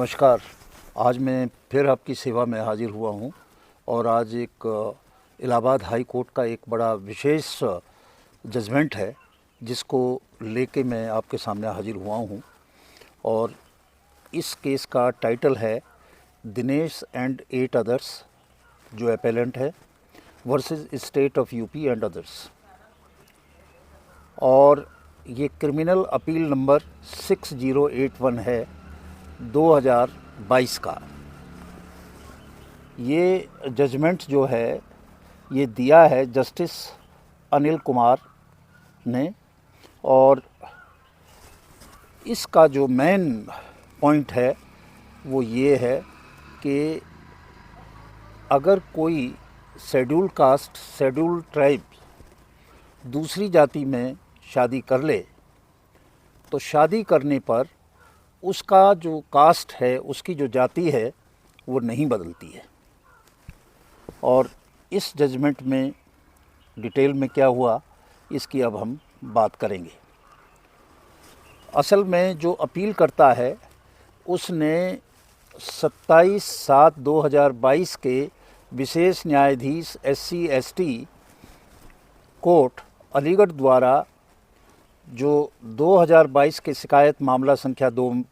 नमस्कार। आज मैं फिर आपकी सेवा में हाजिर हुआ हूँ और आज एक इलाहाबाद हाई कोर्ट का एक बड़ा विशेष जजमेंट है जिसको लेके मैं आपके सामने हाजिर हुआ हूँ। और इस केस का टाइटल है दिनेश एंड 8 अदर्स, जो अपेलेंट है, versus state of UP and others. और ये क्रिमिनल अपील नंबर 6081 है 2022 का। ये जजमेंट जो है ये दिया है जस्टिस अनिल कुमार ने। और इसका जो मेन पॉइंट है वो ये है कि अगर कोई शेड्यूल कास्ट, शेड्यूल ट्राइब दूसरी जाति में शादी कर ले तो शादी करने पर उसका जो कास्ट है, उसकी जो जाति है, वो नहीं बदलती है। और इस जजमेंट में डिटेल में क्या हुआ इसकी अब हम बात करेंगे। असल में जो अपील करता है उसने 27/7/2022 के विशेष न्यायाधीश SC/ST कोर्ट अलीगढ़ द्वारा जो 2022 के शिकायत मामला संख्या 2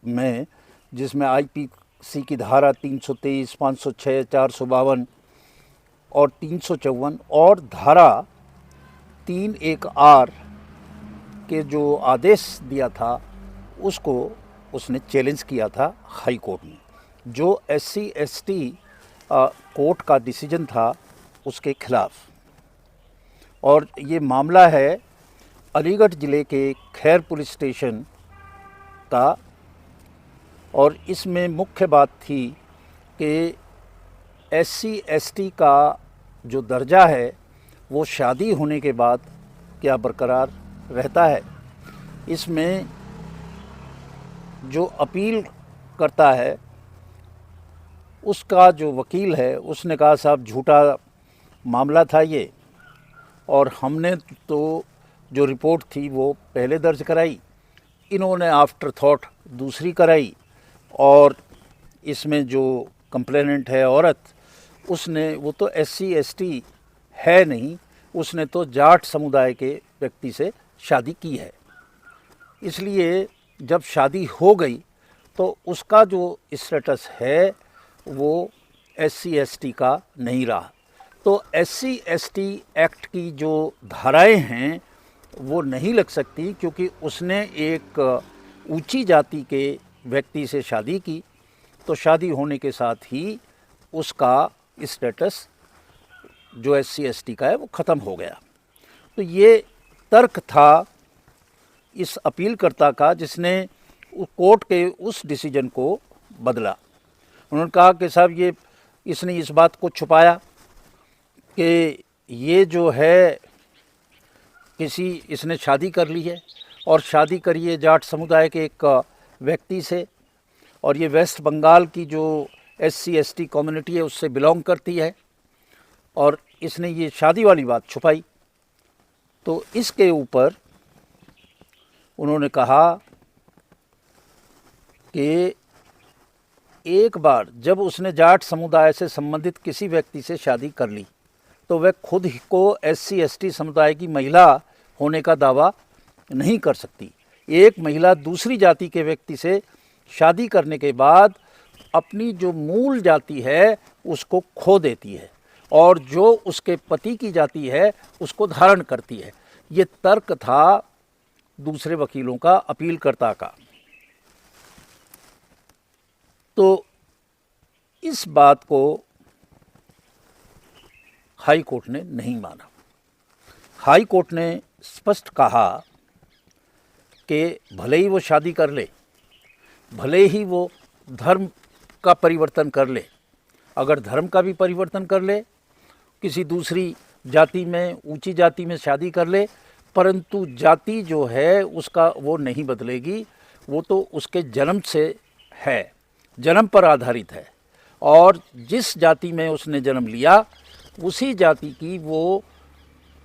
में, जिसमें IPC की धारा 323, 506, 452 और 354 और धारा 31R के जो आदेश दिया था उसको उसने चैलेंज किया था हाई कोर्ट में, जो SC/ST कोर्ट का डिसीजन था उसके खिलाफ। और ये मामला है अलीगढ़ ज़िले के खैर पुलिस स्टेशन का। और इसमें मुख्य बात थी कि SC/ST का जो दर्जा है वो शादी होने के बाद क्या बरकरार रहता है। इसमें जो अपील करता है उसका जो वकील है उसने कहा साहब झूठा मामला था ये, और हमने तो जो रिपोर्ट थी वो पहले दर्ज कराई, इन्होंने आफ्टर थॉट दूसरी कराई। और इसमें जो कंप्लेनेंट है औरत, उसने, वो तो SC/ST है नहीं, उसने तो जाट समुदाय के व्यक्ति से शादी की है। इसलिए जब शादी हो गई तो उसका जो स्टेटस है वो SC/ST का नहीं रहा। तो SC/ST एक्ट की जो धाराएं हैं वो नहीं लग सकती, क्योंकि उसने एक ऊंची जाति के व्यक्ति से शादी की तो शादी होने के साथ ही उसका स्टेटस जो SC/ST का है वो ख़त्म हो गया। तो ये तर्क था इस अपीलकर्ता का, जिसने कोर्ट के उस डिसीजन को बदला। उन्होंने कहा कि साहब इसने इस बात को छुपाया कि ये जो है इसने शादी कर ली है, और शादी करी है जाट समुदाय के एक व्यक्ति से, और ये वेस्ट बंगाल की जो SC/ST कम्युनिटी है उससे बिलोंग करती है, और इसने ये शादी वाली बात छुपाई। तो इसके ऊपर उन्होंने कहा कि एक बार जब उसने जाट समुदाय से संबंधित किसी व्यक्ति से शादी कर ली तो वह खुद को SC/ST समुदाय की महिला होने का दावा नहीं कर सकती। एक महिला दूसरी जाति के व्यक्ति से शादी करने के बाद अपनी जो मूल जाति है उसको खो देती है, और जो उसके पति की जाति है उसको धारण करती है। ये तर्क था दूसरे वकीलों का, अपीलकर्ता का। तो इस बात को हाई कोर्ट ने नहीं माना। हाई कोर्ट ने स्पष्ट कहा कि भले ही वो शादी कर ले, भले ही वो धर्म का परिवर्तन कर ले, अगर धर्म का भी परिवर्तन कर ले, किसी दूसरी जाति में, ऊंची जाति में शादी कर ले, परंतु जाति जो है उसका वो नहीं बदलेगी। वो तो उसके जन्म से है, जन्म पर आधारित है, और जिस जाति में उसने जन्म लिया उसी जाति की वो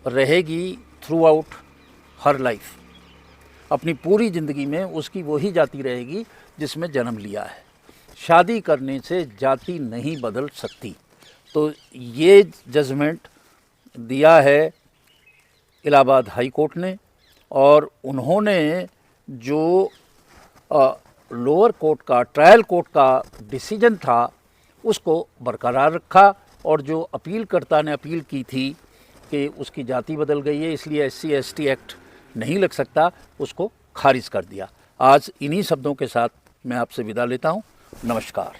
रहेगी थ्रू आउट हर लाइफ। अपनी पूरी ज़िंदगी में उसकी वही जाति रहेगी जिसमें जन्म लिया है। शादी करने से जाति नहीं बदल सकती। तो ये जजमेंट दिया है इलाहाबाद हाई कोर्ट ने, और उन्होंने जो लोअर कोर्ट का, ट्रायल कोर्ट का डिसीजन था उसको बरकरार रखा, और जो अपीलकर्ता ने अपील की थी कि उसकी जाति बदल गई है इसलिए SC/ST एक्ट नहीं लग सकता, उसको खारिज कर दिया। आज इन्हीं शब्दों के साथ मैं आपसे विदा लेता हूँ। नमस्कार।